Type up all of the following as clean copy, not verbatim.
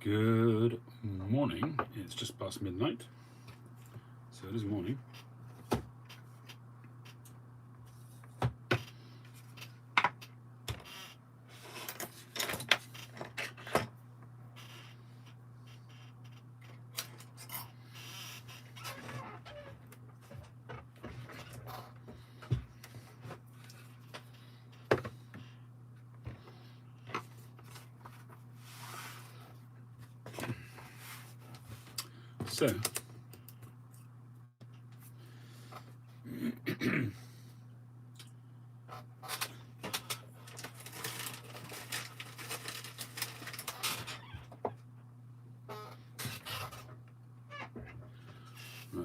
Good morning. It's just past midnight, so it is morning. So, right,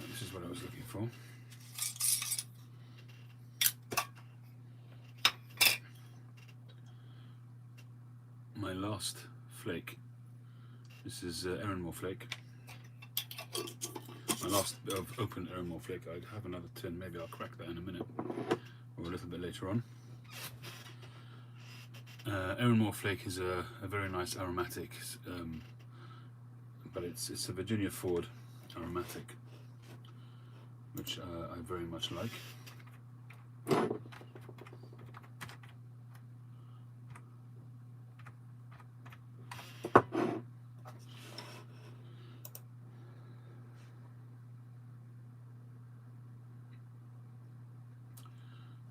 this is what I was looking for. My last flake. This is Errinmore flake. My last open Errinmore flake. I have another tin. Maybe I'll crack that in a minute, or a little bit later on. Errinmore flake is a very nice aromatic, but it's a Virginia Ford aromatic, which I very much like.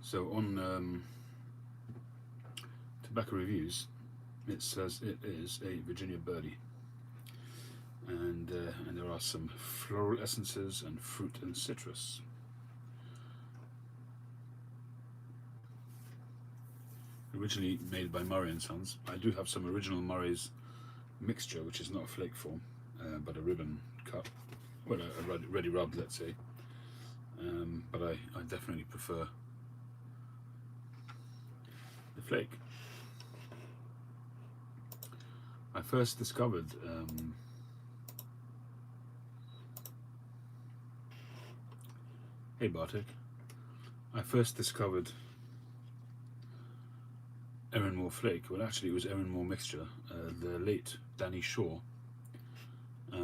So on tobacco reviews, it says it is a Virginia Birdie, and there are some floral essences and fruit and citrus. Originally made by Murray and Sons. I do have some original Murray's mixture, which is not a flake form, but a ribbon cut, well, a ready rubbed, let's say. But I definitely prefer the flake. I first discovered hey Bartek, I first discovered Errinmore flake. Well, actually it was Errinmore mixture, the late Danny Shaw.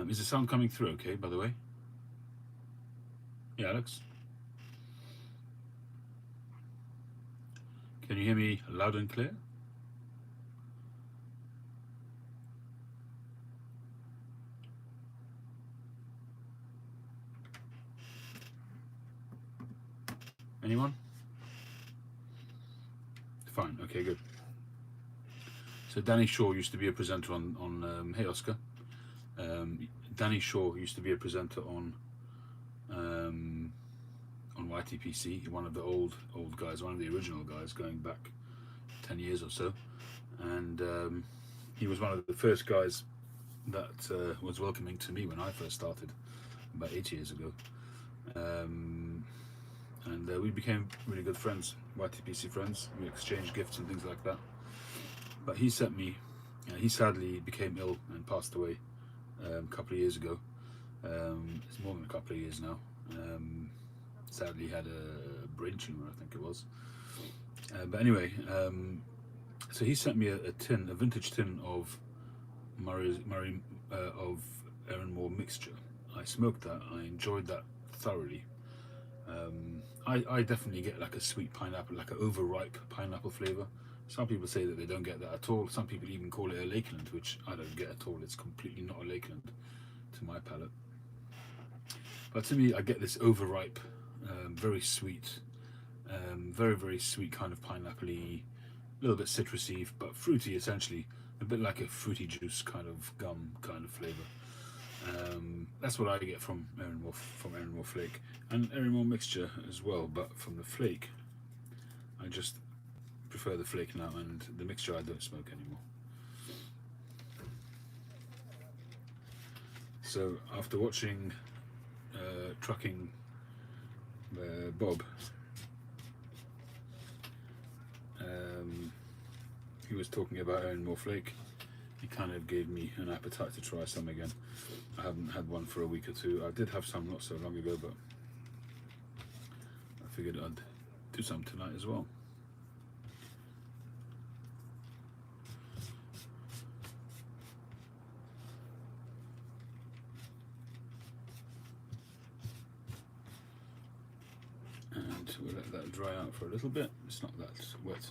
Is the sound coming through okay, by the way? Yeah, Alex? Can you hear me loud and clear? Anyone? Fine, okay, good. So Danny Shaw used to be a presenter on hey Oscar. Danny Shaw used to be a presenter on YTPC, one of the old guys, one of the original guys, going back 10 years or so, and he was one of the first guys that was welcoming to me when I first started about 8 years ago, and we became really good friends, YTPC friends. We exchanged gifts and things like that. But he sent me, he sadly became ill and passed away a couple of years ago. It's more than a couple of years now. Sadly, he had a brain tumor, I think it was. But anyway, so he sent me a vintage tin of Murray of Errinmore mixture. I smoked that. I enjoyed that thoroughly. I definitely get like a sweet pineapple, like an overripe pineapple flavor. Some people say that they don't get that at all. Some people even call it a Lakeland, which I don't get at all. It's completely not a Lakeland to my palate. But to me, I get this overripe, very sweet, very sweet kind of pineapple-y, a little bit citrusy, but fruity essentially, a bit like a fruity juice kind of gum kind of flavor. That's what I get from Errinmore flake, and Errinmore mixture as well. But from the flake, I just prefer the flake now, and the mixture I don't smoke anymore. So after watching Trucking Bob, he was talking about Errinmore flake. It kind of gave me an appetite to try some again. I haven't had one for a week or two. I did have some not so long ago, but I figured I'd do some tonight as well. and we'll let that dry out for a little bit. It's not that wet.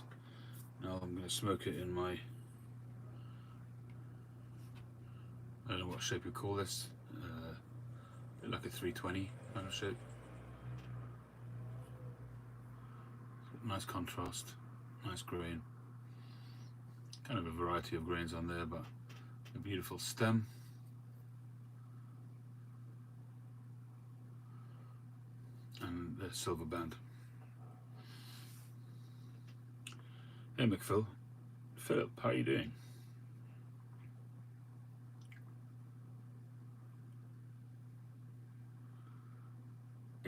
Now I'm going to smoke it in my, I don't know what shape you call this, like a 320 kind of shape. Nice contrast, nice grain, kind of a variety of grains on there, but a beautiful stem. And the silver band. Hey McPhil, Philip, how are you doing?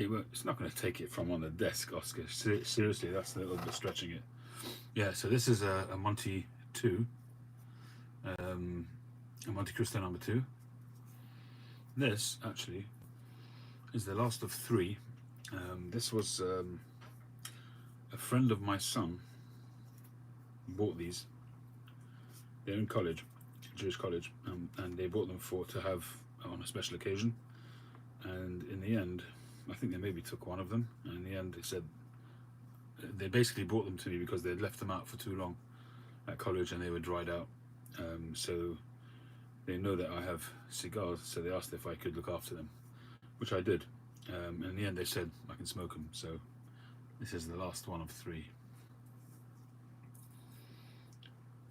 It's not going to take it from on the desk, Oscar. Seriously, that's a little bit stretching it. Yeah, so this is a Monte 2, a Monte Cristo number 2. This actually is the last of 3. This was a friend of my son bought these. They're in college, Jewish college, and they bought them to have on a special occasion. And in the end, I think they maybe took one of them, and in the end they said they basically brought them to me because they had left them out for too long at college and they were dried out. So they know that I have cigars, so they asked if I could look after them, which I did. And in the end they said I can smoke them, so this is the last one of 3.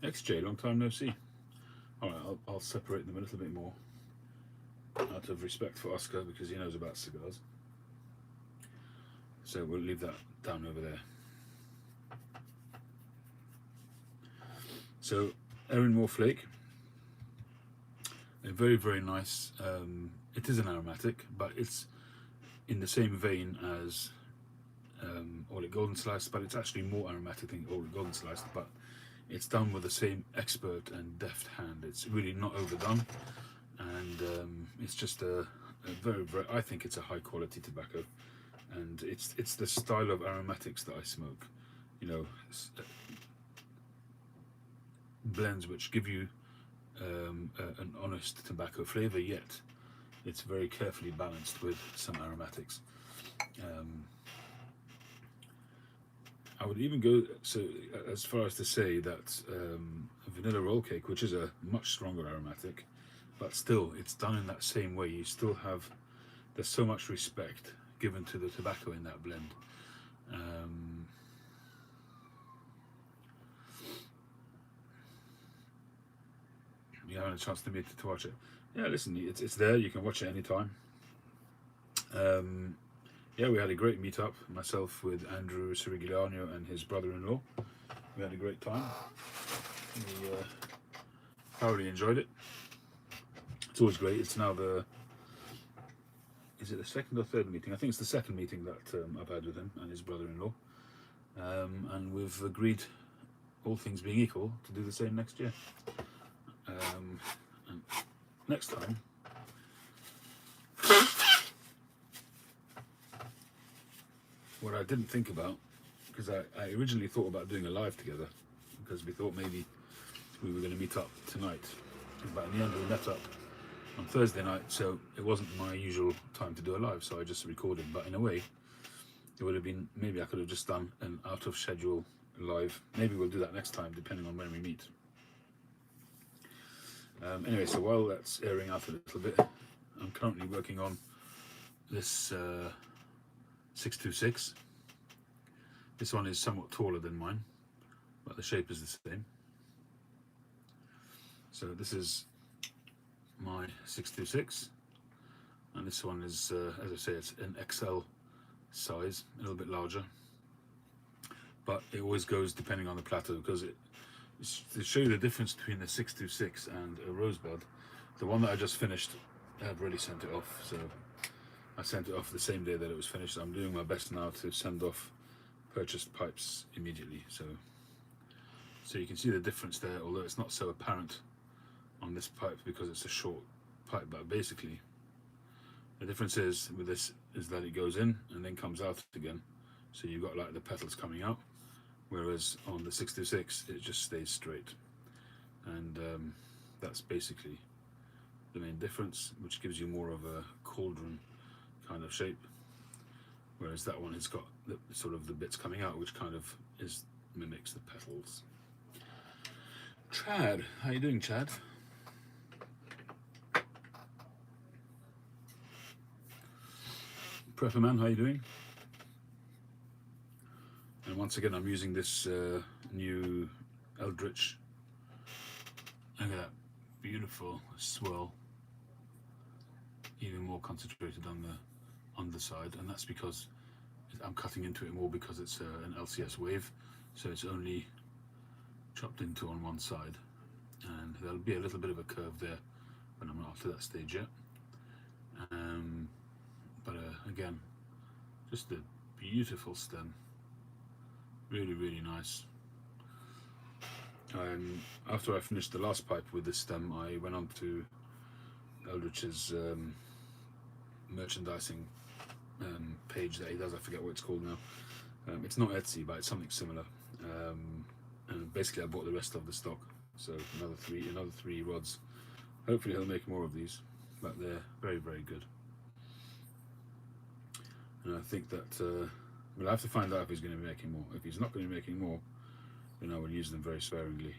XJ, long time no see. Alright, I'll separate them a little bit more out of respect for Oscar because he knows about cigars. So we'll leave that down over there. So Erin Moore Flake, a very, very nice, it is an aromatic, but it's in the same vein as Orlik Golden Sliced, but it's actually more aromatic than Orlik Golden Sliced, but it's done with the same expert and deft hand. It's really not overdone, and it's just a very, very, I think it's a high quality tobacco, and it's the style of aromatics that I smoke, you know, blends which give you an honest tobacco flavor, yet it's very carefully balanced with some aromatics. I would even go so as far as to say that vanilla roll cake, which is a much stronger aromatic, but still it's done in that same way. You still have, there's so much respect given to the tobacco in that blend. You haven't a chance to watch it. Yeah, listen, it's there. You can watch it anytime. Yeah, we had a great meetup, myself with Andrew Sirigliano and his brother-in-law. We had a great time. We thoroughly enjoyed it. It's always great. It's now is it the second or third meeting? I think it's the second meeting that I've had with him and his brother-in-law. And we've agreed, all things being equal, to do the same next year. And next time, what I didn't think about, because I originally thought about doing a live together, because we thought maybe we were going to meet up tonight, but in the end we met up on Thursday night, so it wasn't my usual time to do a live, so I just recorded. But in a way, it would have been, maybe I could have just done an out of schedule live. Maybe we'll do that next time, depending on when we meet. Anyway, so while that's airing out a little bit, I'm currently working on this 626. This one is somewhat taller than mine, but the shape is the same. So this is my 626, and this one is, as I say, it's an XL size, a little bit larger, but it always goes depending on the plateau, because to show you the difference between the 626 and a Rosebud, the one that I just finished, I've already sent it off, so I sent it off the same day that it was finished. I'm doing my best now to send off purchased pipes immediately, so you can see the difference there, although it's not so apparent on this pipe because it's a short pipe. But basically the difference is with this is that it goes in and then comes out again, so you've got like the petals coming out, whereas on the 626 it just stays straight, and that's basically the main difference, which gives you more of a cauldron kind of shape. whereas that one has got the sort of the bits coming out, which kind of mimics the petals. Chad, how you doing, Chad? Prepperman, how you doing? And once again, I'm using this new Eldritch. Look at that beautiful swirl, even more concentrated on the underside, and that's because I'm cutting into it more because it's an LCS wave, so it's only chopped into on one side, and there'll be a little bit of a curve there when I'm not to that stage yet. But again, just a beautiful stem, really, really nice. After I finished the last pipe with this stem, I went on to Eldritch's merchandising page that he does. I forget what it's called now. It's not Etsy, but it's something similar. And basically, I bought the rest of the stock, so another three rods. Hopefully, he'll make more of these, but they're very, very good. And I think that we'll have to find out if he's going to be making more. If he's not going to be making more, then I will use them very sparingly.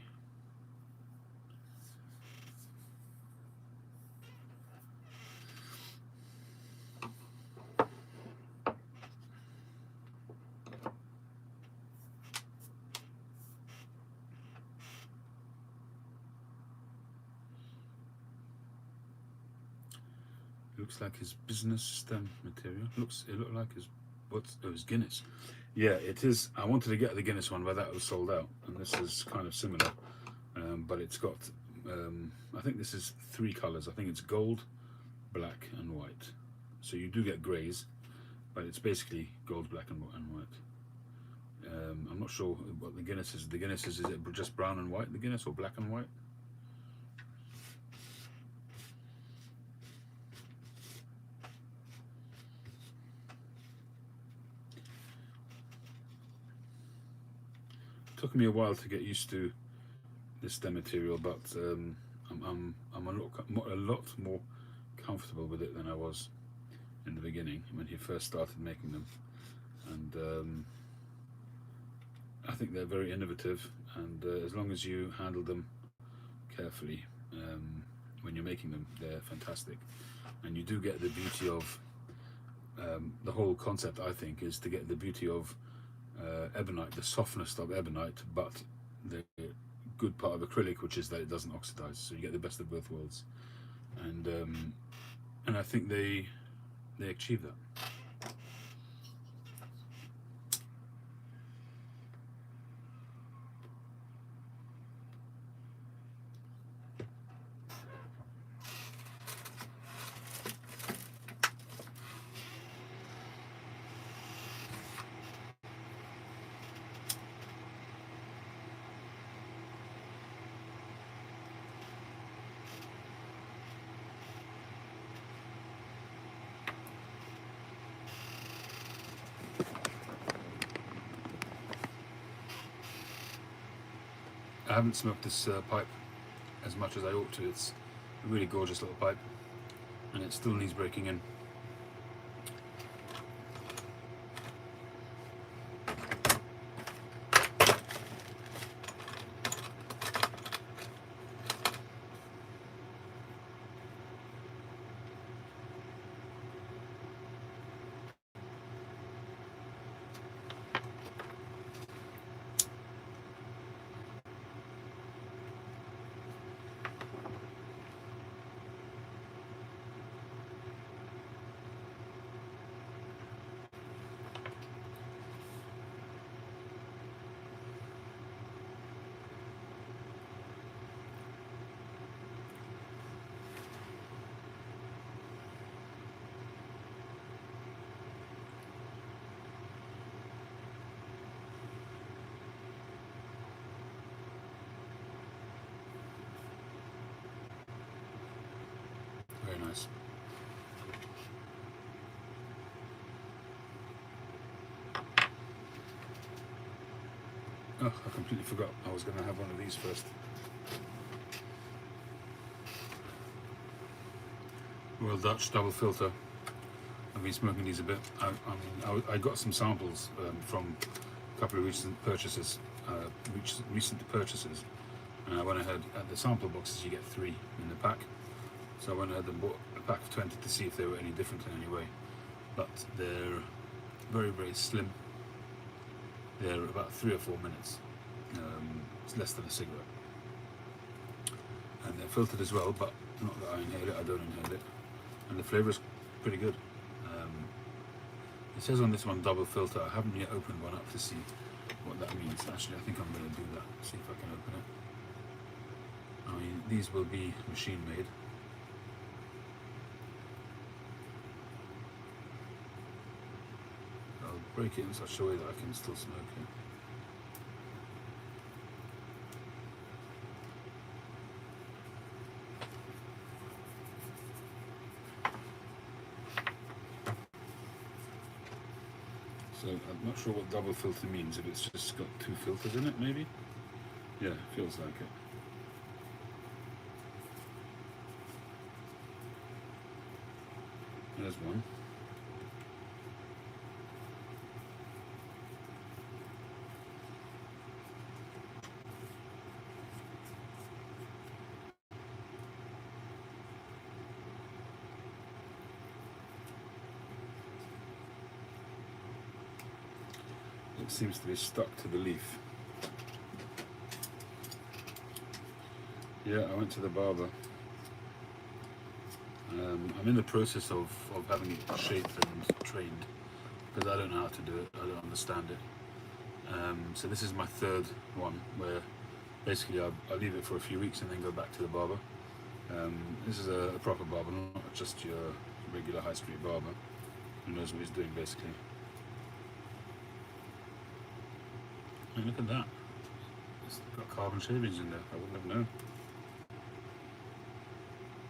Looks like his business stem material. It looked like his his Guinness. Yeah, it is. I wanted to get the Guinness one, but that was sold out, and this is kind of similar, but it's got. I think this is 3 colors. I think it's gold, black, and white. So you do get greys, but it's basically gold, black, and white. I'm not sure what the Guinness is. The Guinness is it just brown and white? The Guinness, or black and white? Took me a while to get used to this stem material, but I'm a lot more comfortable with it than I was in the beginning when he first started making them, and I think they're very innovative, and as long as you handle them carefully when you're making them, they're fantastic. And you do get the beauty of the whole concept, I think, is to get the beauty of ebonite, the softness of ebonite, but the good part of acrylic, which is that it doesn't oxidize, so you get the best of both worlds, and I think they achieve that. I haven't smoked this pipe as much as I ought to. It's a really gorgeous little pipe, and it still needs breaking in. Very nice. Oh, I completely forgot I was going to have one of these first. Royal Dutch double filter. I've been smoking these a bit. I got some samples from a couple of recent purchases, and I went ahead. At the sample boxes, you get 3 in the pack, so I went ahead and bought a pack of 20 to see if they were any different in any way. But they're very, very slim. They're about 3 or 4 minutes. It's less than a cigarette, and they're filtered as well. But not that I inhale it. I don't inhale it, and the flavour is pretty good. It says on this one double filter. I haven't yet opened one up to see what that means. Actually, I think I'm going to do that. See if I can open it. I mean, these will be machine made. I'll break it in such a way that I can still smoke it. So I'm not sure what double filter means, if it's just got 2 filters in it maybe? Yeah, feels like it. There's one. It seems to be stuck to the leaf. Yeah, I went to the barber. I'm in the process of having it shaped and trained, because I don't know how to do it, I don't understand it. So this is my 3rd one, where basically I leave it for a few weeks and then go back to the barber. This is a proper barber, not just your regular high street barber who knows what he's doing basically. And look at that, it's got carbon shavings in there, I wouldn't have known.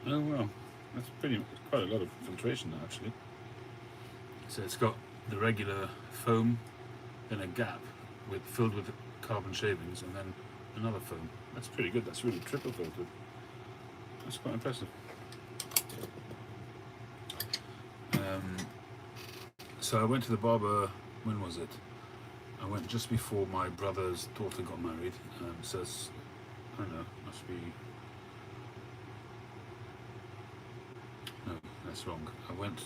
Oh well, that's quite a lot of filtration there actually. So it's got the regular foam, then a gap filled with carbon shavings, and then another foam. That's pretty good, that's really triple filtered. That's quite impressive. So I went to the barber, when was it? I went just before my brother's daughter got married, so it's, I don't know, must be, no, that's wrong. I went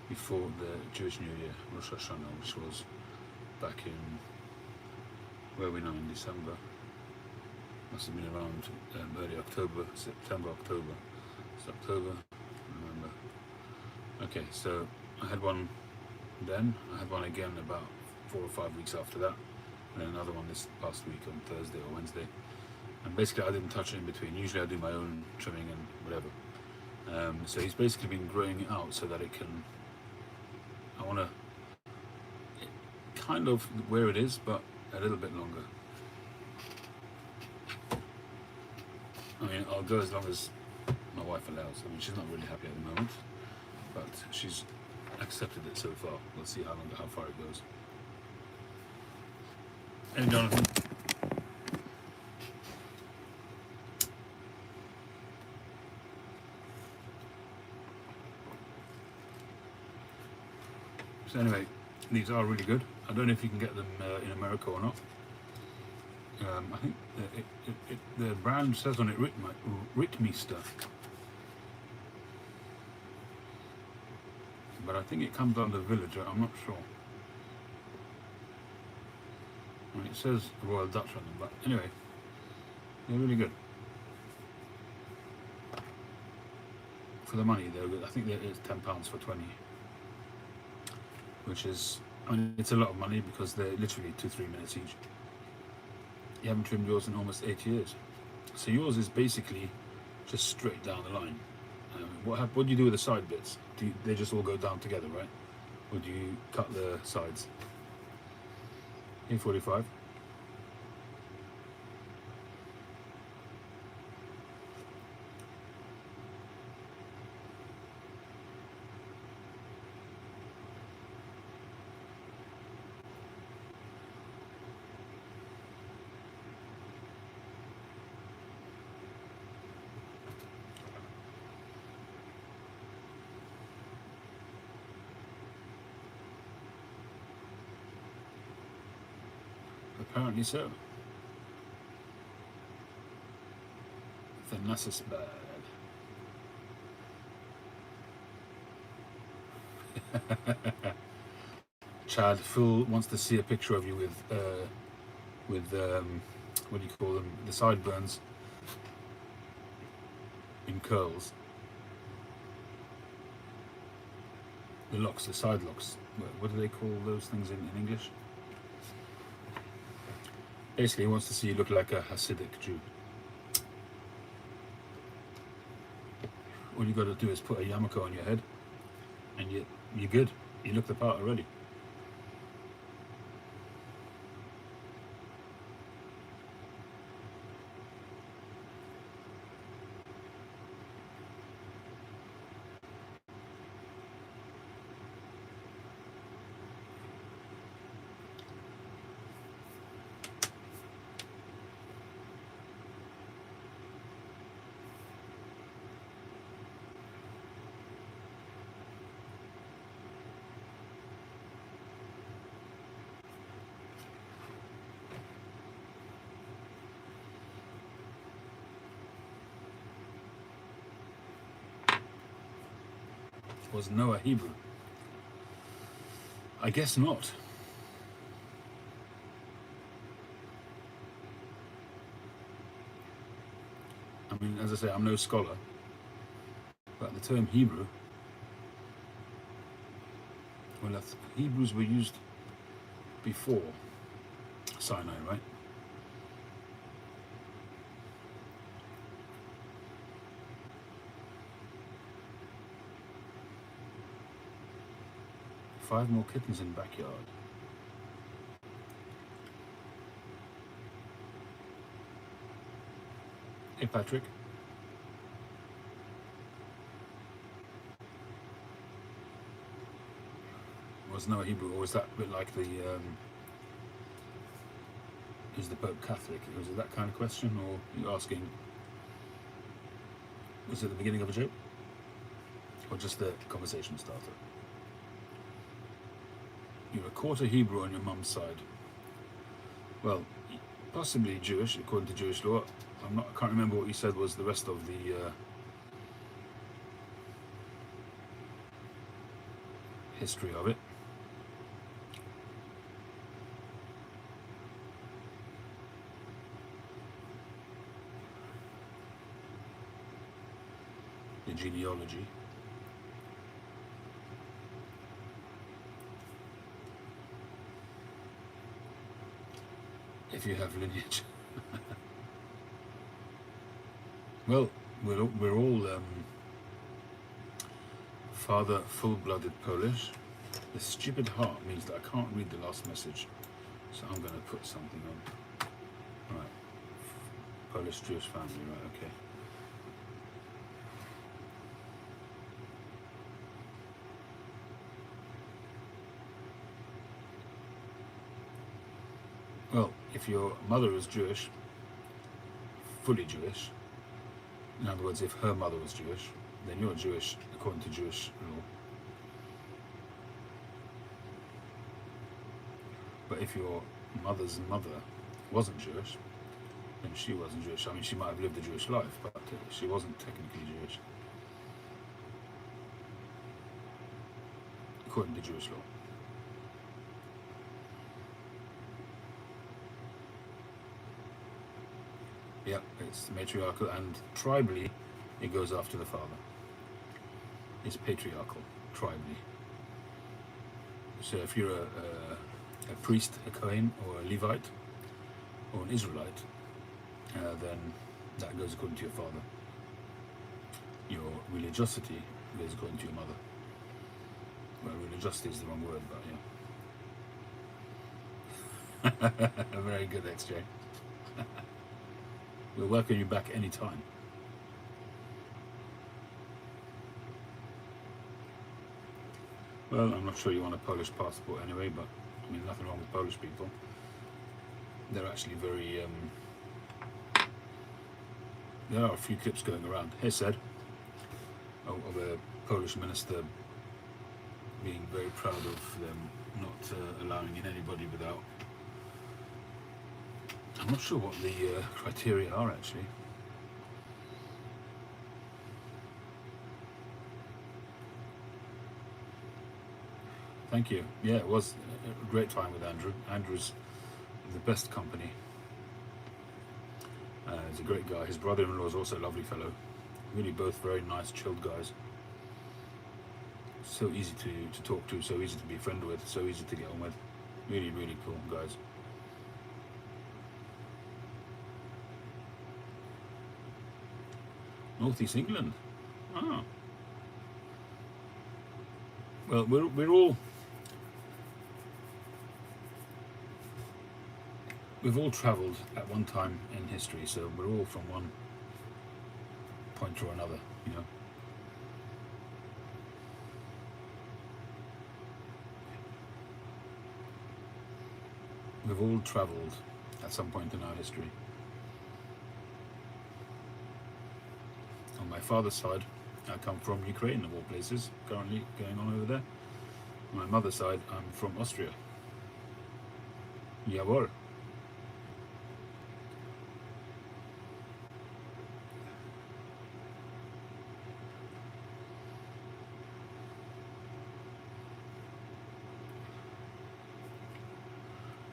before the Jewish New Year, Rosh Hashanah, which was back in, where are we now, in December? Must have been around early October, September, October. It's October, November. Okay, so I had one then, I had one again about 4 or 5 weeks after that, and then another one this past week on Thursday or Wednesday. And basically I didn't touch it in between. Usually I do my own trimming and whatever. So he's basically been growing it out so that it can, I want to kind of where it is, but a little bit longer. I mean, I'll go as long as my wife allows. I mean, she's not really happy at the moment, but she's accepted it so far. We'll see how far it goes. Hey, Jonathan. So anyway, these are really good. I don't know if you can get them in America or not. I think the brand says on it Ritmeister, but I think it comes under Villager. I'm not sure. I mean, it says Royal Dutch on them, but anyway, they're really good. For the money, they're good. I think it's £10 for 20, which is, I mean, it's a lot of money because they're literally 2-3 minutes each. You haven't trimmed yours in almost 8 years, so yours is basically just straight down the line. What do you do with the side bits? They just all go down together, right? Or do you cut the sides? A45. Apparently so. The Nassus bad. Chad, Phil wants to see a picture of you with what do you call them? The sideburns in curls. The locks, the side locks. What do they call those things in English? Basically, he wants to see you look like a Hasidic Jew. All you got to do is put a yarmulke on your head, and you're good. You look the part already. Was Noah Hebrew? I guess not. I mean, as I say, I'm no scholar, but the term Hebrew, well, Hebrews were used before Sinai, right? Five more kittens in the backyard. Hey, Patrick. Was Noah Hebrew, or was that a bit like the, is the Pope Catholic? Was it that kind of question, or are you asking, was it the beginning of a joke? Or just the conversation starter? You're a quarter Hebrew on your mum's side. Well, possibly Jewish, according to Jewish law. I can't remember what you said was the rest of the history of it. The genealogy. If you have lineage. Well, we're all father full-blooded Polish. The stupid heart means that I can't read the last message, so I'm going to put something on. Right, Polish Jewish family, right? Okay. Well, if your mother is Jewish, fully Jewish, in other words, if her mother was Jewish, then you're Jewish according to Jewish law. But if your mother's mother wasn't Jewish, then she wasn't Jewish. I mean, she might have lived a Jewish life, but she wasn't technically Jewish according to Jewish law. Yeah, it's matriarchal, and tribally, it goes after the father. It's patriarchal, tribally. So if you're a priest, a Kohen, or a Levite, or an Israelite, then that goes according to your father. Your religiosity goes according to your mother. Well, religiosity is the wrong word, but yeah. A very good exchange. We'll welcome you back anytime. Well, I'm not sure you want a Polish passport anyway, but I mean, nothing wrong with Polish people. They're actually very, there are a few clips going around. He said, of a Polish minister being very proud of them not allowing in anybody without I'm not sure what the criteria are actually. Thank you. Yeah, it was a great time with Andrew. Andrew's the best company. He's a great guy. His brother-in-law is also a lovely fellow. Really both very nice, chilled guys. So easy to talk to, so easy to be a friend with, so easy to get on with. Really, really cool guys. Northeast England. Ah. Well, we're all we've all travelled at one time in history, so we're all from one point or another, you know. We've all travelled at some point in our history. On my father's side, I come from Ukraine, of all places, currently going on over there. On my mother's side, I'm from Austria. Jawohl.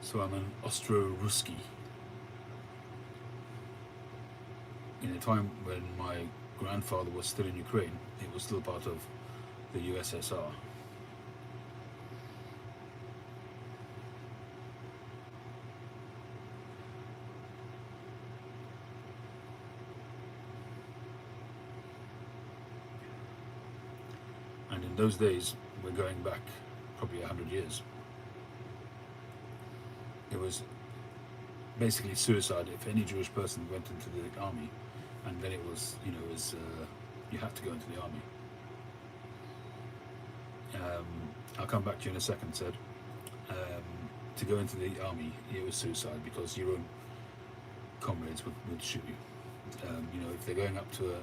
So I'm an Austro-Ruski. In a time when my grandfather was still in Ukraine, it was still part of the USSR. And in those days, we're going back probably 100 years. It was basically suicide if any Jewish person went into the army, and then it was, you know, you had to go into the army. I'll come back to you in a second, Sid. To go into the army, it was suicide because your own comrades would shoot you. You know, if they're going up to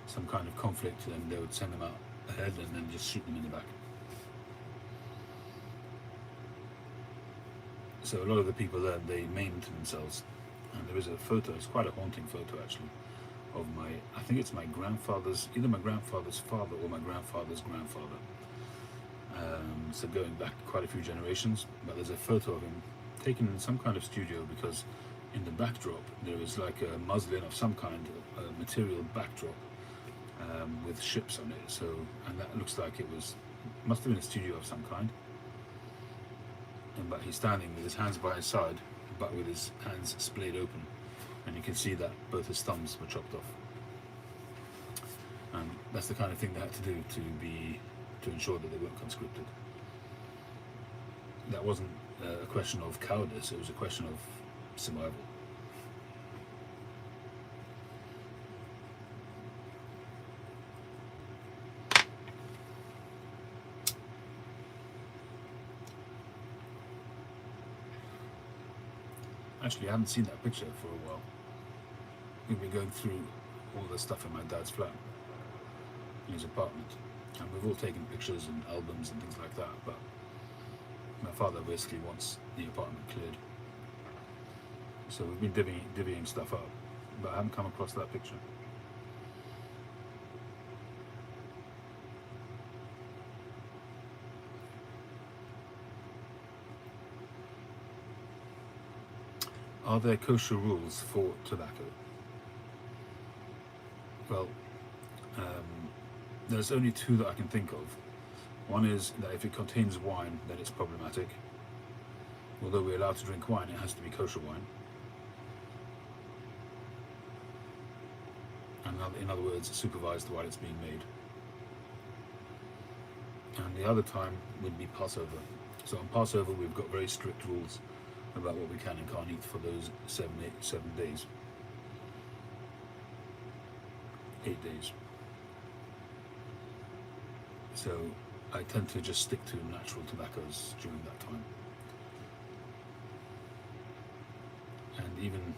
some kind of conflict, then they would send them out ahead and then just shoot them in the back. So a lot of the people there, they maimed themselves. And there is a photo, it's quite a haunting photo actually, of I think it's my grandfather's, either my grandfather's father or my grandfather's grandfather. So going back quite a few generations, but there's a photo of him taken in some kind of studio, because in the backdrop there is like a muslin of some kind, a material backdrop with ships on it. So, and that looks like must have been a studio of some kind. But he's standing with his hands by his side, but with his hands splayed open, and you can see that both his thumbs were chopped off. And that's the kind of thing they had to do to ensure that they weren't conscripted. That wasn't a question of cowardice; it was a question of survival. Actually, I haven't seen that picture for a while. We've been going through all the stuff in my dad's flat, in his apartment, and we've all taken pictures and albums and things like that, but my father basically wants the apartment cleared. So we've been divvying stuff up, but I haven't come across that picture. Are there kosher rules for tobacco? Well, there's only two that I can think of. One is that if it contains wine, then it's problematic. Although we're allowed to drink wine, it has to be kosher wine. And in other words, supervised while it's being made. And the other time would be Passover. So on Passover, we've got very strict rules about what we can and can't eat for those 7 days. 8 days. So I tend to just stick to natural tobaccos during that time. And even,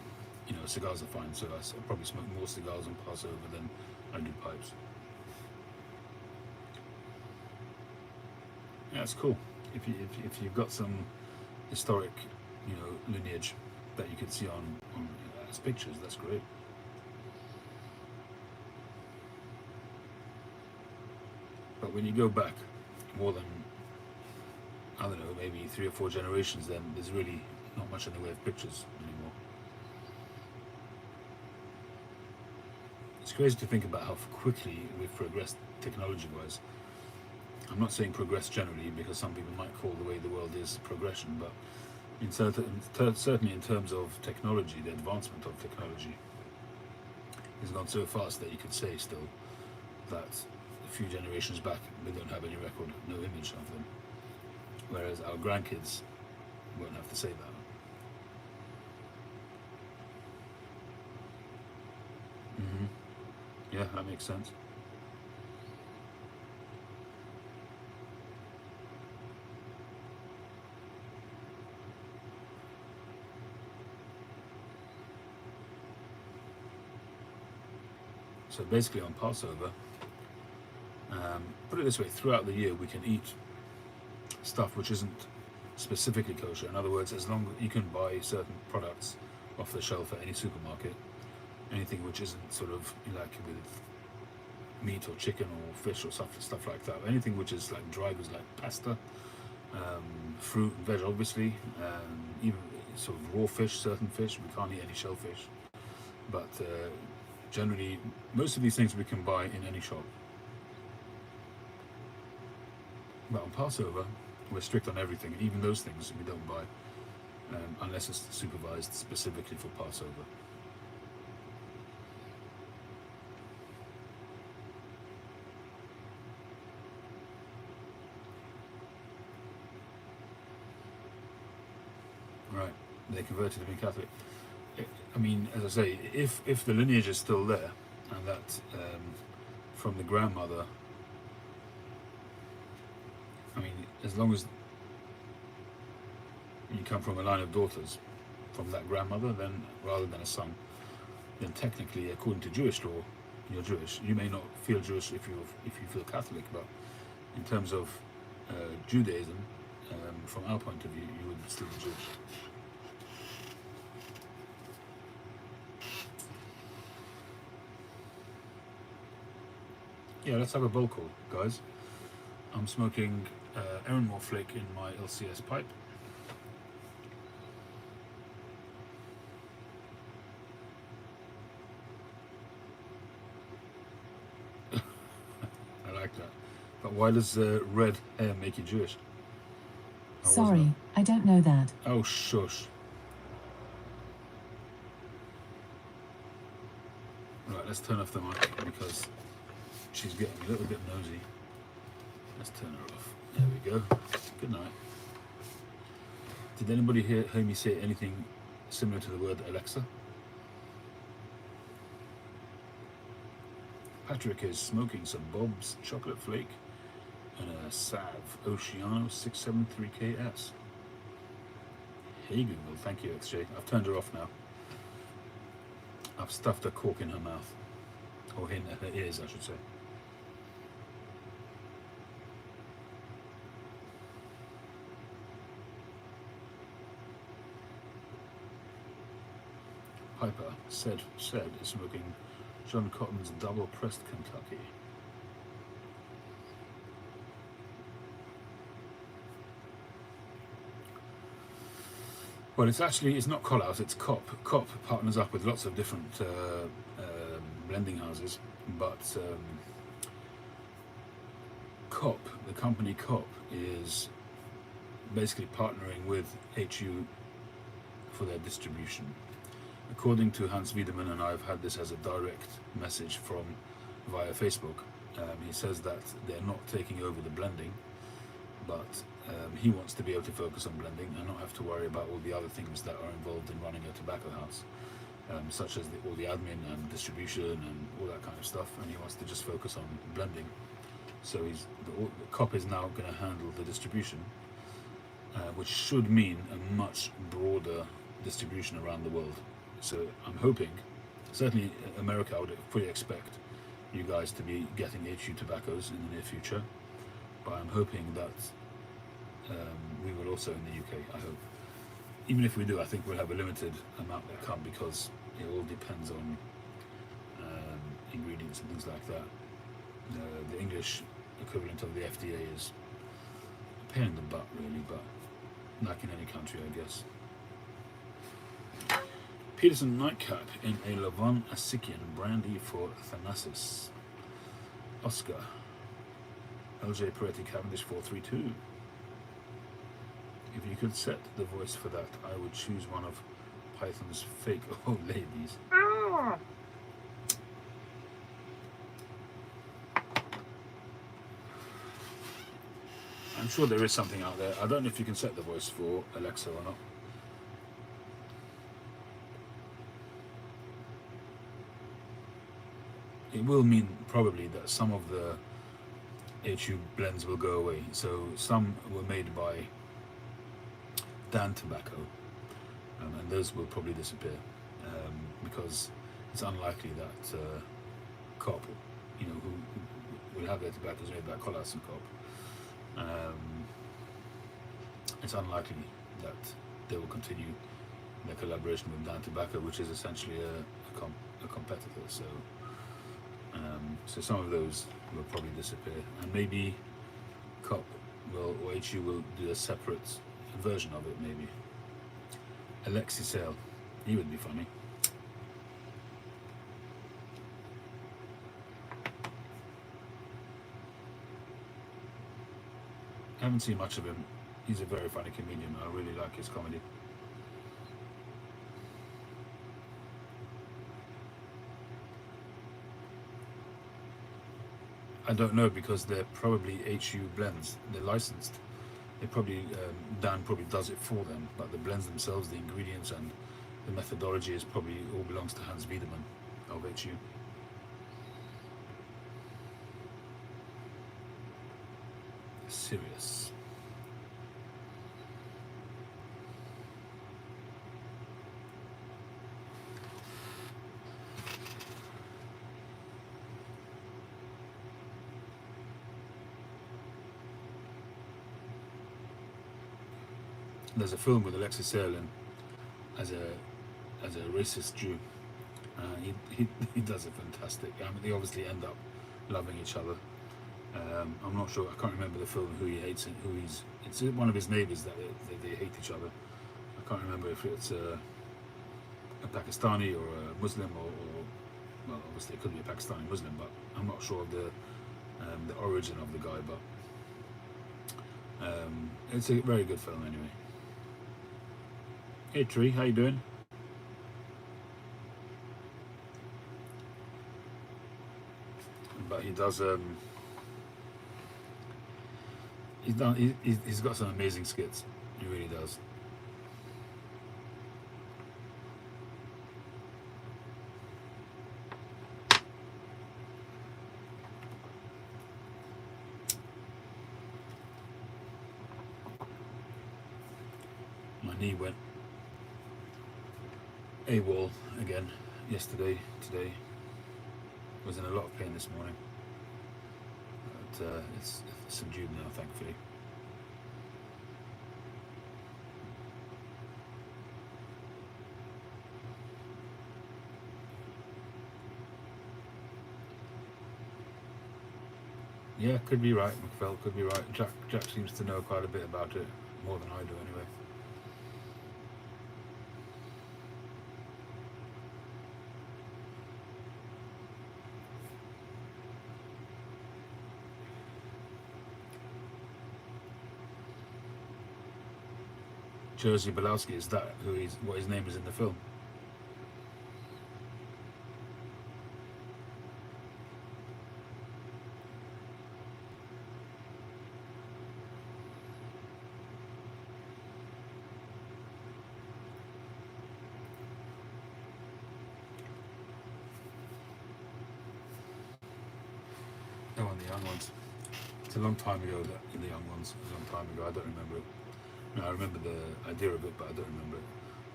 you know, cigars are fine, so I probably smoke more cigars on Passover than I do pipes. Yeah, it's cool. If you've got some historic, you know, lineage, that you could see on as pictures. That's great. But when you go back more than, I don't know, maybe 3 or 4 generations, then there's really not much in the way of pictures anymore. It's crazy to think about how quickly we've progressed technology-wise. I'm not saying progress generally, because some people might call the way the world is progression, but certainly in terms of technology, the advancement of technology has gone so fast that you could say still that a few generations back we don't have any record, no image of them, whereas our grandkids won't have to say that. Yeah, that makes sense. So basically on Passover, put it this way, throughout the year we can eat stuff which isn't specifically kosher. In other words, as long as you can buy certain products off the shelf at any supermarket, anything which isn't sort of like with meat or chicken or fish or stuff like that, anything which is like dry goods like pasta, fruit and veg obviously, even sort of raw fish, certain fish, we can't eat any shellfish, but generally most of these things we can buy in any shop. But on Passover we're strict on everything, even those things we don't buy unless it's supervised specifically for Passover. Right, they converted to be Catholic. I mean, as I say, if the lineage is still there, and that from the grandmother, I mean, as long as you come from a line of daughters from that grandmother, then rather than a son, then technically, according to Jewish law, you're Jewish. You may not feel Jewish if you feel Catholic, but in terms of Judaism, from our point of view, you would still be Jewish. Yeah, let's have a bowl call, guys. I'm smoking Aaronmore Flake in my LCS pipe. I like that. But why does red hair make you Jewish? Sorry, I don't know that. Oh, shush. Right, let's turn off the mic because she's getting a little bit nosy. Let's turn her off. There we go. Good night. Did anybody hear me say anything similar to the word Alexa? Patrick is smoking some Bob's Chocolate Flake and a Sav Oceano 673KS. Hey Google, thank you XJ. I've turned her off now. I've stuffed a cork in her mouth. Or in her ears, I should say. Piper said is smoking John Cotton's double pressed Kentucky. Well, it's not Colhouse, it's COP. COP partners up with lots of different blending houses, but COP, the company COP, is basically partnering with HU for their distribution. According to Hans Wiedemann, and I've had this as a direct message from via Facebook, he says that they're not taking over the blending, but he wants to be able to focus on blending and not have to worry about all the other things that are involved in running a tobacco house, such as all the admin and distribution and all that kind of stuff, and he wants to just focus on blending. So the COP is now going to handle the distribution, which should mean a much broader distribution around the world. So I'm hoping, certainly America, I would fully expect you guys to be getting HU tobaccos in the near future, but I'm hoping that we will also in the UK, I hope. even if we do, I think we'll have a limited amount that come because it all depends on ingredients and things like that. The English equivalent of the FDA is a pain in the butt, really, but like in any country, I guess. Peterson Nightcap in a Lavon Asikian brandy for Thanasis. Oscar. LJ Peretti Cavendish 432. If you could set the voice for that, I would choose one of Python's fake old ladies. I'm sure there is something out there. I don't know if you can set the voice for Alexa or not. It will mean probably that some of the HU blends will go away. So some were made by Dan Tobacco, and those will probably disappear because it's unlikely that COP, who will have their tobaccos made by Colas and COP, it's unlikely that they will continue their collaboration with Dan Tobacco, which is essentially a competitor. So some of those will probably disappear, and maybe COP will, or HU will do a separate version of it, maybe. Alexi Sale, he would be funny. I haven't seen much of him. He's a very funny comedian. I really like his comedy. I don't know, because they're probably HU blends. They're licensed. They probably Dan probably does it for them, but the blends themselves, the ingredients and the methodology is probably all belongs to Hans Wiedemann of HU. Serious. There's a film with Alexis Sale in as a racist Jew. He does it fantastic. I mean, they obviously end up loving each other. I'm not sure. I can't remember the film. Who he hates and who he's. It's one of his neighbors that they hate each other. I can't remember if it's a Pakistani or a Muslim or well, obviously it could be a Pakistani Muslim, but I'm not sure of the origin of the guy. But it's a very good film anyway. Hey Tree, how you doing? But he does. He's got some amazing skits. He really does. My knee went AWOL again yesterday. Today was in a lot of pain this morning, but it's subdued now, thankfully. Yeah, could be right, McPhail, could be right. Jack seems to know quite a bit about it, more than I do anyway. Jerzy Belowski, is that what his name is in the film? Oh, and the Young Ones. It's a long time ago, that the Young Ones. A long time ago, I don't remember it. No, I remember the idea of it, but I don't remember it.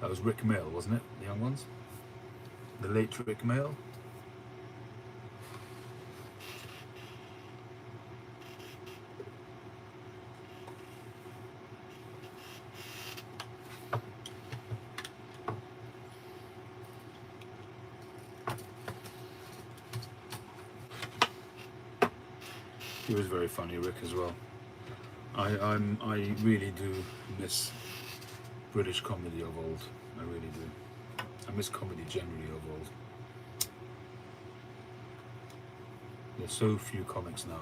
That was Rick Mail, wasn't it? The Young Ones? The late Rick Mail? He was very funny, Rick, as well. I really do miss British comedy of old. I really do. I miss comedy generally of old. There's so few comics now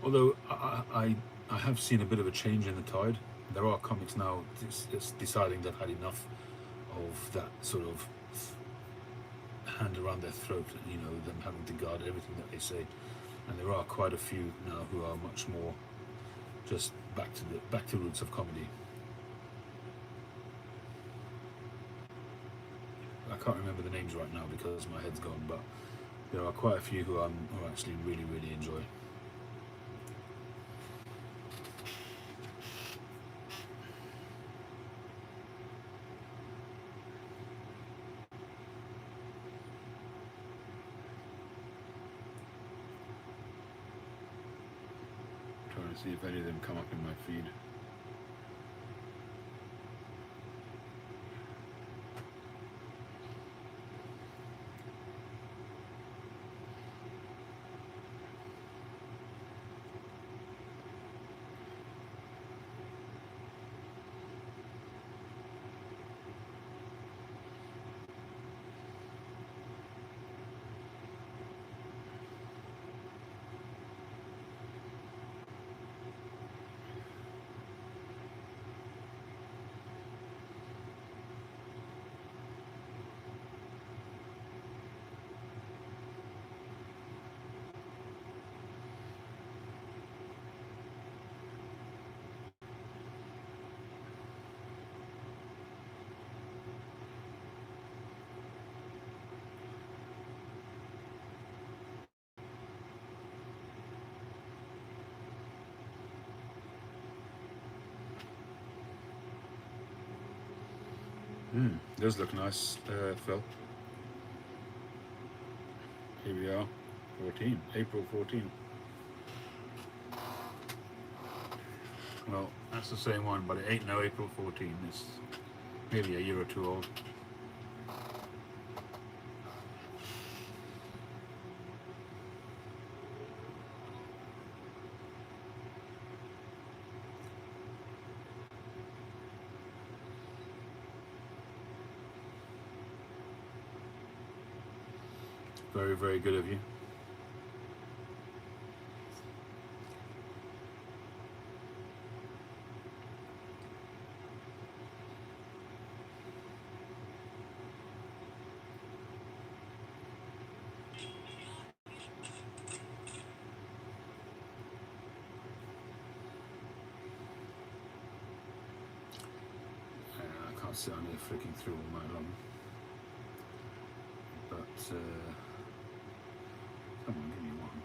who, although I have seen a bit of a change in the tide. There are comics now deciding they've had enough of that sort of hand around their throat, you know, them having to guard everything that they say. And there are quite a few now who are much more just back to roots of comedy. I can't remember the names right now because my head's gone, but there are quite a few who I actually really, really enjoy. Trying to see if any of them come up in my feed. Does look nice, Phil. Here we are, 14, April 14. Well, that's the same one, but it ain't no April 14. It's maybe a year or two old. Very, very good of you. I can't sit on here flicking through all night long. But, come on, give me one.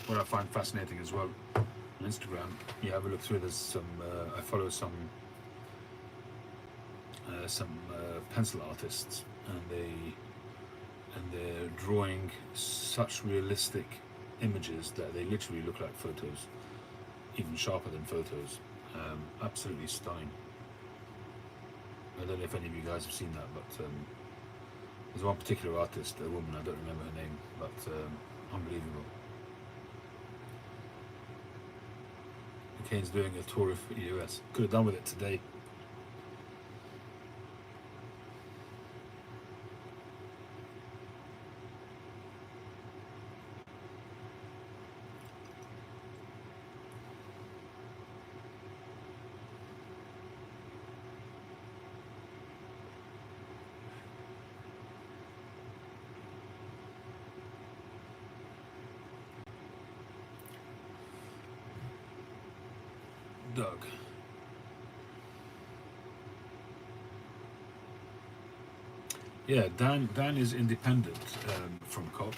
What I find fascinating as well on Instagram, you have a look through. There's some. I follow some pencil artists, and they're drawing such realistic images that they literally look like photos, even sharper than photos. Absolutely stunning. I don't know if any of you guys have seen that, but there's one particular artist, a woman, I don't remember her name, but unbelievable. Kane's doing a tour of the US. Could have done with it today. Doug. Yeah, Dan is independent from COP,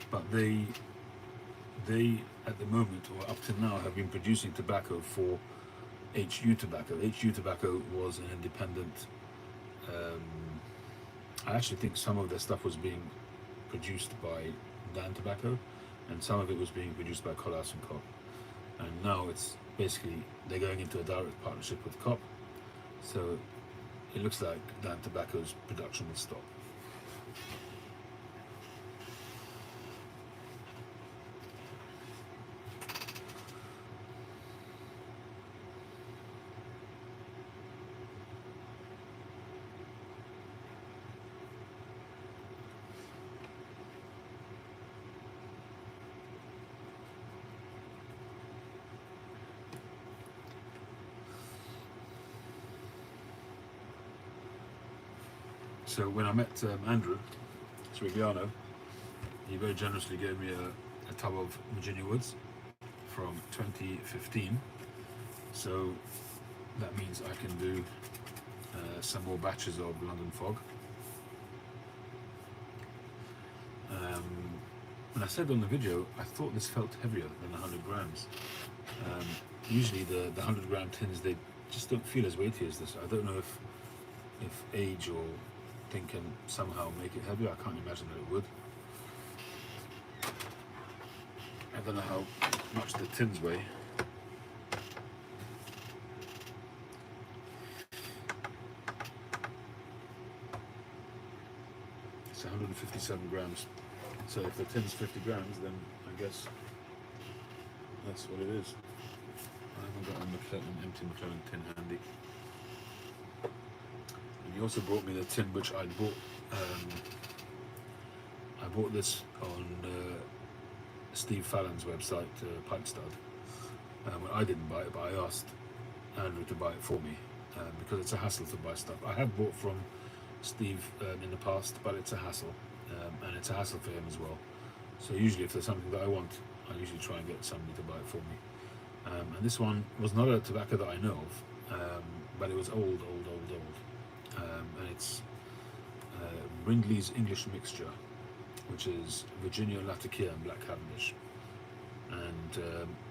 but they at the moment, or up to now, have been producing tobacco for HU Tobacco. HU Tobacco was an independent. I actually think some of their stuff was being produced by Dan Tobacco, and some of it was being produced by Colas and Cop. And now it's basically they're going into a direct partnership with Cop, so it looks like Dan Tobacco's production will stop. So when I met Andrew Srigliano, he very generously gave me a tub of Virginia Woods from 2015. So that means I can do some more batches of London Fog. When I said on the video, I thought this felt heavier than 100 grams. Usually the 100 gram tins, they just don't feel as weighty as this. I don't know if age or thing can somehow make it heavier. I can't imagine that it would. I don't know how much the tins weigh. It's 157 grams. So if the tin's 50 grams, then I guess that's what it is. I haven't got an empty McLaren tin handy. And he also brought me the tin which I bought. I bought this on Steve Fallon's website, Pipe Stud. Well, I didn't buy it, but I asked Andrew to buy it for me because it's a hassle to buy stuff. I have bought from Steve in the past, but it's a hassle, and it's a hassle for him as well. So usually if there's something that I want, I usually try and get somebody to buy it for me. And this one was not a tobacco that I know of, but it was old. And it's Brindley's English Mixture, which is Virginia, Latakia and Black Cavendish. And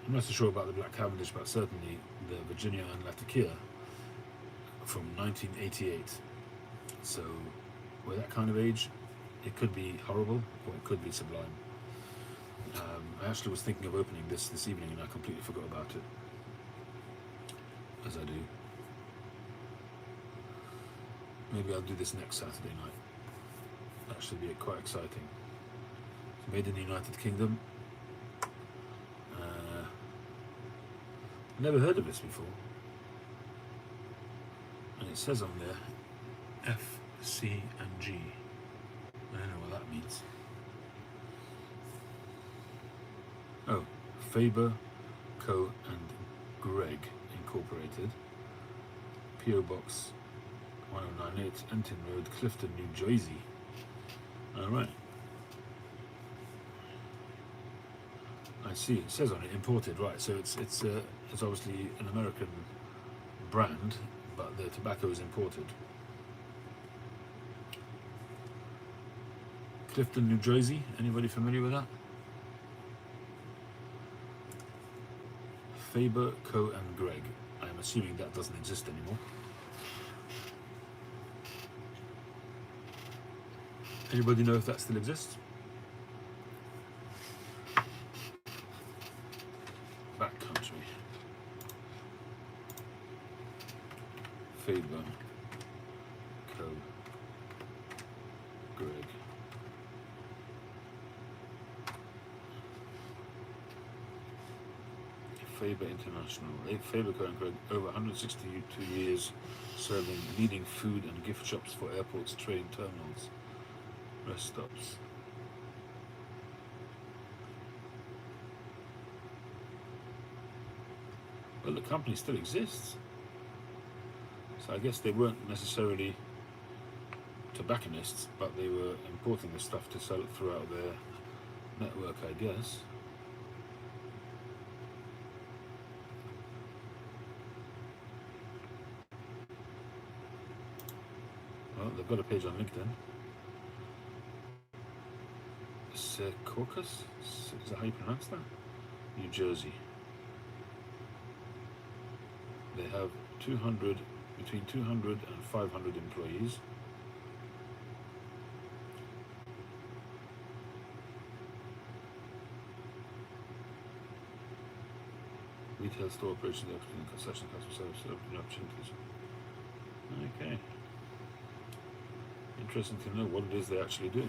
I'm not so sure about the Black Cavendish, but certainly the Virginia and Latakia from 1988. So with that kind of age, it could be horrible or it could be sublime. I actually was thinking of opening this evening and I completely forgot about it, as I do. Maybe I'll do this next Saturday night. That should be quite exciting. It's made in the United Kingdom. Never heard of this before. And it says on there F, C and G. I don't know what that means. Oh, Faber, Co and Greg Incorporated. P.O. Box 1098, Enton Road, Clifton, New Jersey. Alright. I see, it says on it imported, right, so it's obviously an American brand, but the tobacco is imported. Clifton, New Jersey, anybody familiar with that? Faber, Co and Greg. I'm assuming that doesn't exist anymore. Anybody know if that still exists? Backcountry. Faber, Co, Greg. Faber International. Faber, Co and Greg, over 162 years serving leading food and gift shops for airports, train terminals, rest stops. Well, the company still exists. So I guess they weren't necessarily tobacconists, but they were importing the stuff to sell it throughout their network, I guess. Well, they've got a page on LinkedIn. Secaucus? Is that how you pronounce that? New Jersey. They have between 200 and 500 employees. retail store operations, and concession customer service opportunities. Okay. Interesting to know what it is they actually do.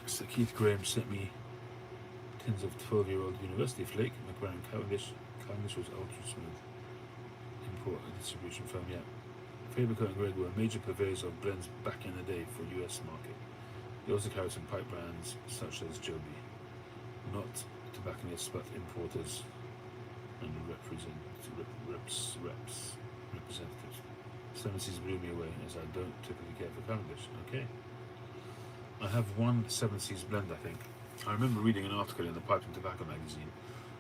So Keith Graham sent me tins of 12-year-old University Flake, McLaren Cavendish. Cavendish was ultra smooth. Import and distribution firm, yeah. Faber-Co and Greg were major purveyors of blends back in the day for US market. They also carried some pipe brands such as Joby. Not tobacconists, but importers and representatives. 7 Seas blew me away, as I don't typically care for Cavendish. Okay. I have one 7 Seas blend, I think. I remember reading an article in the Pipe and Tobacco magazine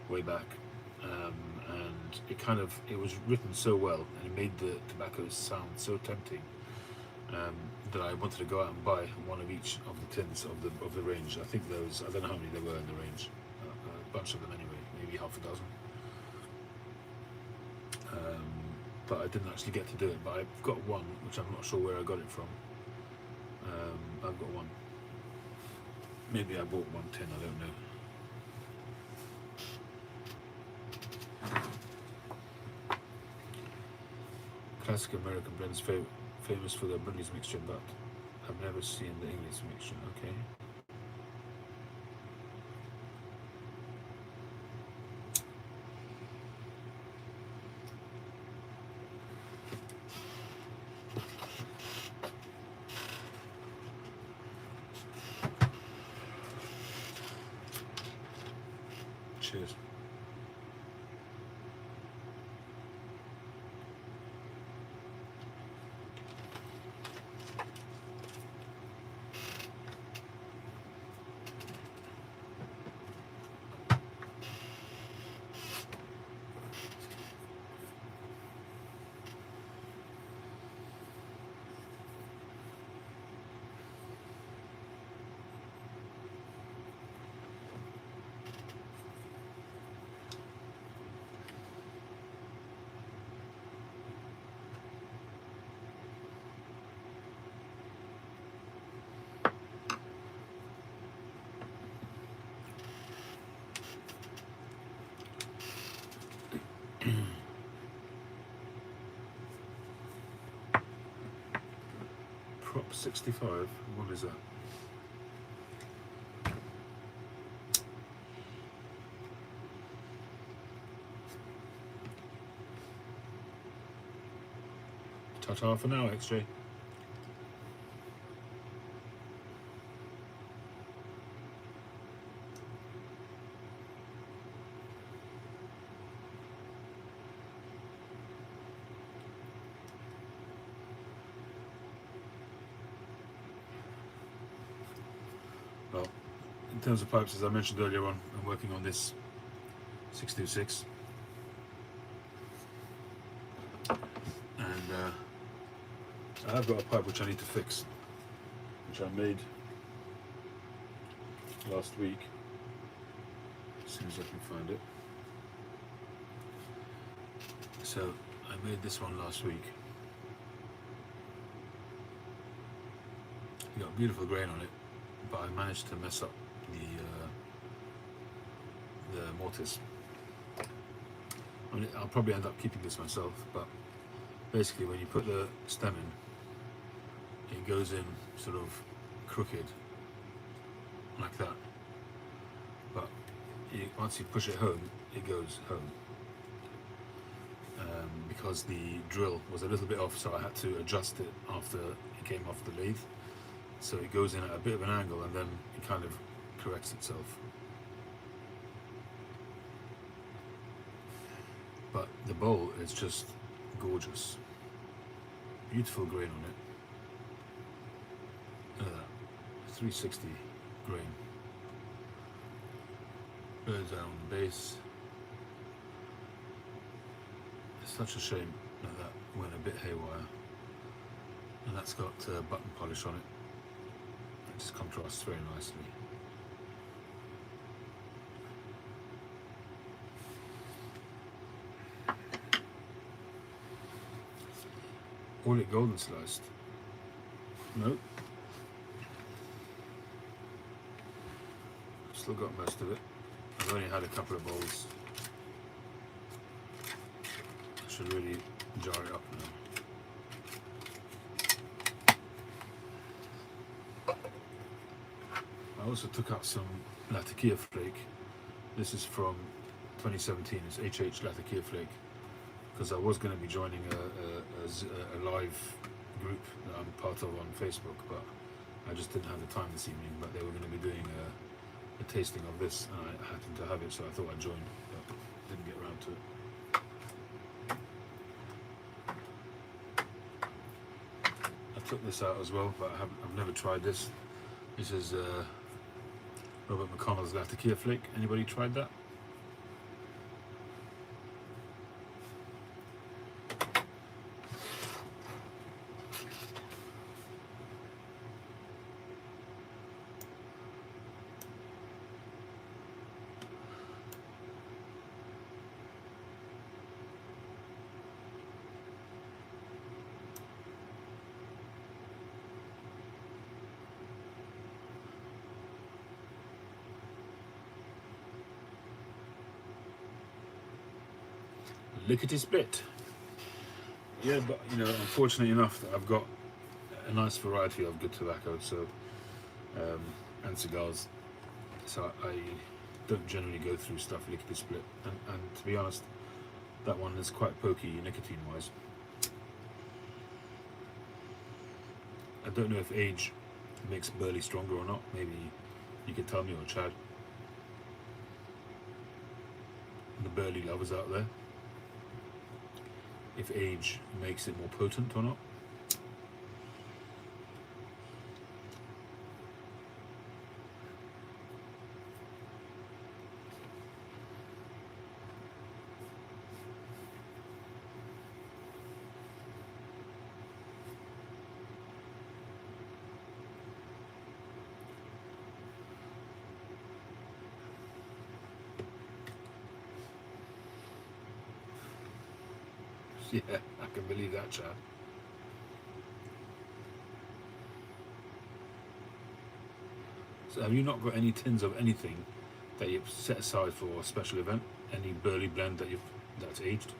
way back, and it was written so well, and it made the tobaccos sound so tempting, that I wanted to go out and buy one of each of the tins of the range. I think there was, I don't know how many there were in the range, a bunch of them anyway, maybe half a dozen. But I didn't actually get to do it. But I've got one, which I'm not sure where I got it from. I've got one. Maybe I bought one tin, I don't know. Classic American blends famous for their Brindley's mixture, but I've never seen the English mixture. Okay. Cheers. Prop 65, what is that? Ta-ta for now, XJ. Well, in terms of pipes, as I mentioned earlier on, I'm working on this 626, and I have got a pipe which I need to fix, which I made last week, as soon as I can find it. So I made this one last week. It got beautiful grain on it, but I managed to mess up the mortise. I mean, I'll probably end up keeping this myself, but basically when you put the stem in, it goes in sort of crooked like that, but once you push it home, it goes home, because the drill was a little bit off, so I had to adjust it after it came off the lathe. So it goes in at a bit of an angle, and then it kind of corrects itself. But the bowl is just gorgeous. Beautiful grain on it. Look at that. 360 grain. Birds out on the base. It's such a shame that that went a bit haywire. And that's got button polish on it. It just contrasts very nicely. All it golden sliced. No. Still got most of it. I've only had a couple of bowls. I should really jar it up now. I also took out some Latakia flake. This is from 2017. It's HH Latakia flake, because I was going to be joining a live group that I'm part of on Facebook, but I just didn't have the time this evening. But they were going to be doing a tasting of this, and I happened to have it, so I thought I'd join, but didn't get around to it. I took this out as well, but I've never tried this. This is Robert McConnell's Latakia flake. Anybody tried that? Lickety split. Yeah, but you know, unfortunately enough, that I've got a nice variety of good tobacco, so and cigars. So I don't generally go through stuff lickety split, and to be honest, that one is quite pokey nicotine wise. I don't know if age makes burley stronger or not. Maybe you could tell me, or Chad, the burley lovers out there, if age makes it more potent or not. Yeah, I can believe that, Chad. So have you not got any tins of anything that you've set aside for a special event? Any burley blend that's aged?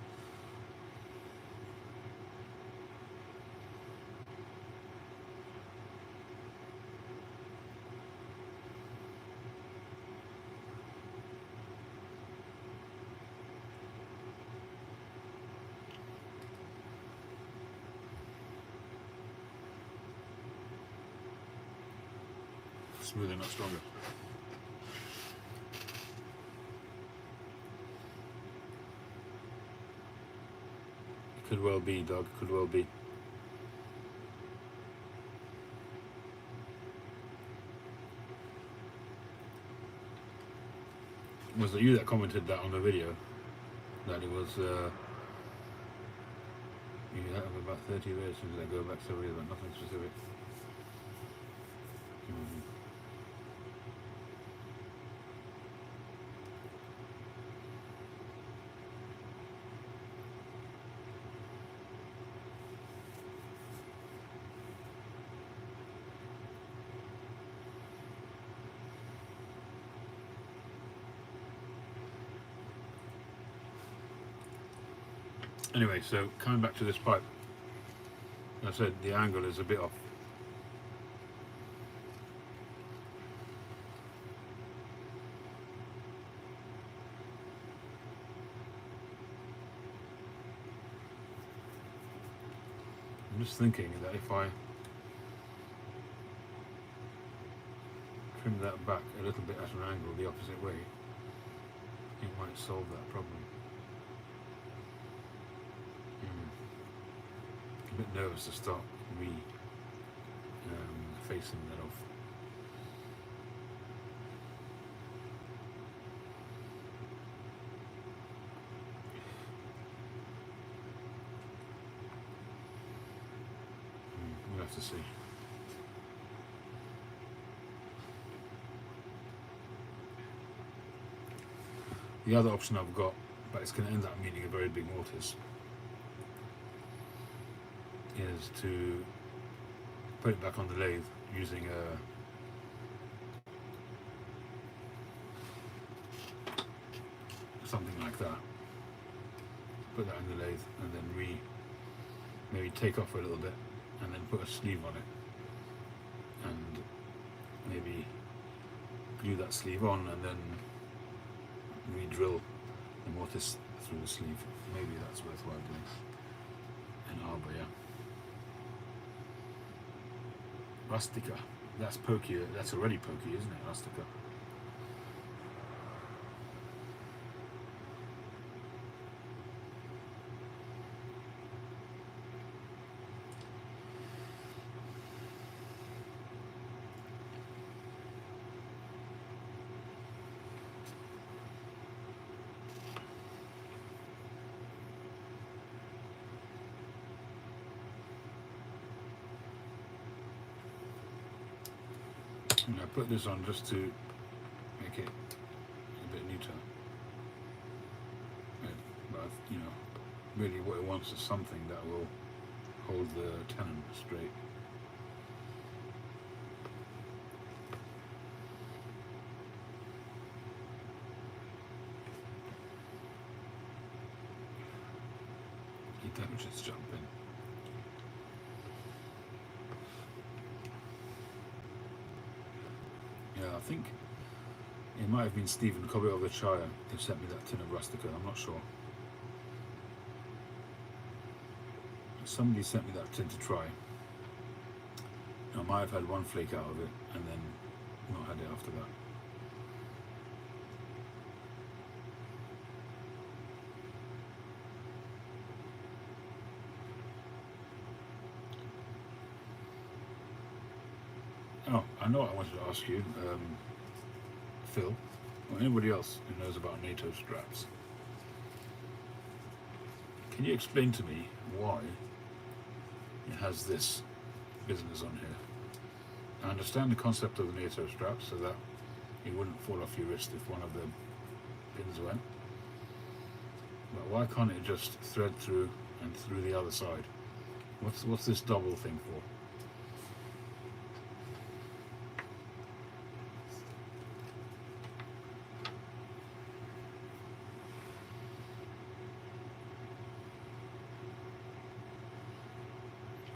Smoother, not stronger. Could well be, dog. Could well be. Was it you that commented that on the video? That it was you have about 30 versions that go back several years, but nothing specific. Anyway, so coming back to this pipe, I said the angle is a bit off. I'm just thinking that if I trim that back a little bit at an angle the opposite way, it might solve that problem. A bit nervous to start facing that off. We'll have to see. The other option I've got, but it's going to end up needing a very big mortise, is to put it back on the lathe using something like that. Put that in the lathe and then maybe take off a little bit and then put a sleeve on it and maybe glue that sleeve on and then re-drill the mortise through the sleeve. Maybe that's worthwhile doing in arbor, yeah. Rustica, that's pokey, that's already pokey, isn't it, Rustica? I put this on just to make it a bit neater. But you know, really what it wants is something that will hold the tenon straight. Heat temperatures jump in. Yeah, I think it might have been Stephen Cobbett of the Shire who sent me that tin of Rustica, I'm not sure. Somebody sent me that tin to try. I might have had one flake out of it and then not had it after that. Oh, I know what I wanted to ask you, Phil, or anybody else who knows about NATO straps. Can you explain to me why it has this business on here? I understand the concept of the NATO strap so that it wouldn't fall off your wrist if one of the pins went. But why can't it just thread through and through the other side? What's this double thing for?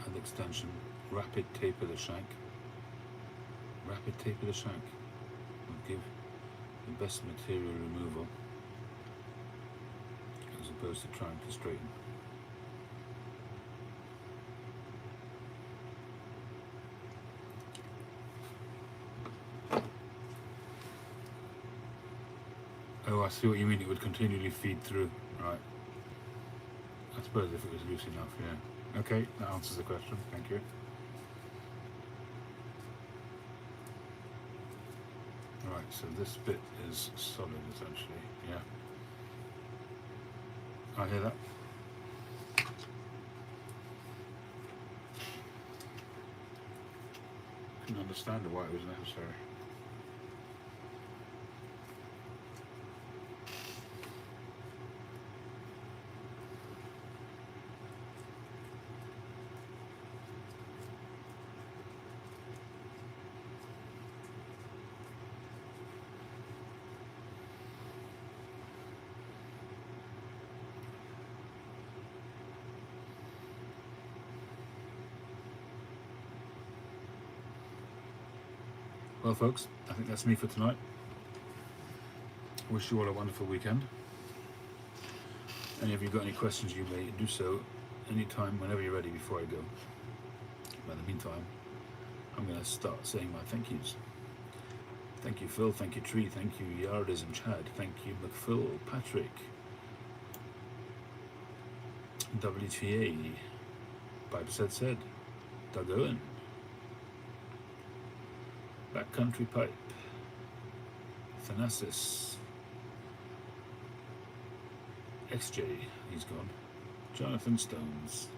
And extension, rapid taper the shank. Rapid taper the shank will give the best material removal as opposed to trying to straighten. Oh, I see what you mean, it would continually feed through, right. I suppose if it was loose enough, yeah. Okay, that answers the question, thank you. Right, so this bit is solid essentially, yeah. I hear that. Can understand why it was necessary. Well, folks, I think that's me for tonight. Wish you all a wonderful weekend. Any of you got any questions, you may do so anytime, whenever you're ready, before I go. But in the meantime, I'm going to start saying my thank yous. Thank you, Phil. Thank you, Tree. Thank you, Yardis and Chad. Thank you, McPhil, Patrick, WTA, Pipe said, Doug Owen, Backcountry Pipe, Thanasis, XJ, he's gone, Jonathan Stones,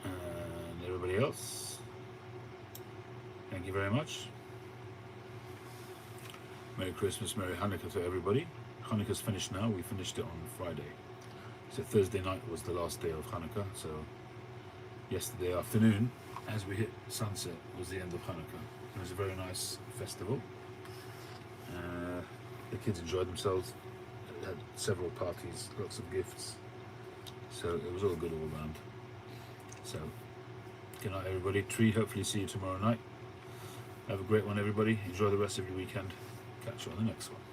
and everybody else. Thank you very much. Merry Christmas, Merry Hanukkah to everybody. Hanukkah's finished now, we finished it on Friday. So Thursday night was the last day of Hanukkah. So yesterday afternoon, as we hit sunset, was the end of Hanukkah. It was a very nice festival. The kids enjoyed themselves. Had several parties, lots of gifts. So it was all good all round. So good night, everybody. Tree, hopefully see you tomorrow night. Have a great one, everybody. Enjoy the rest of your weekend. Catch you on the next one.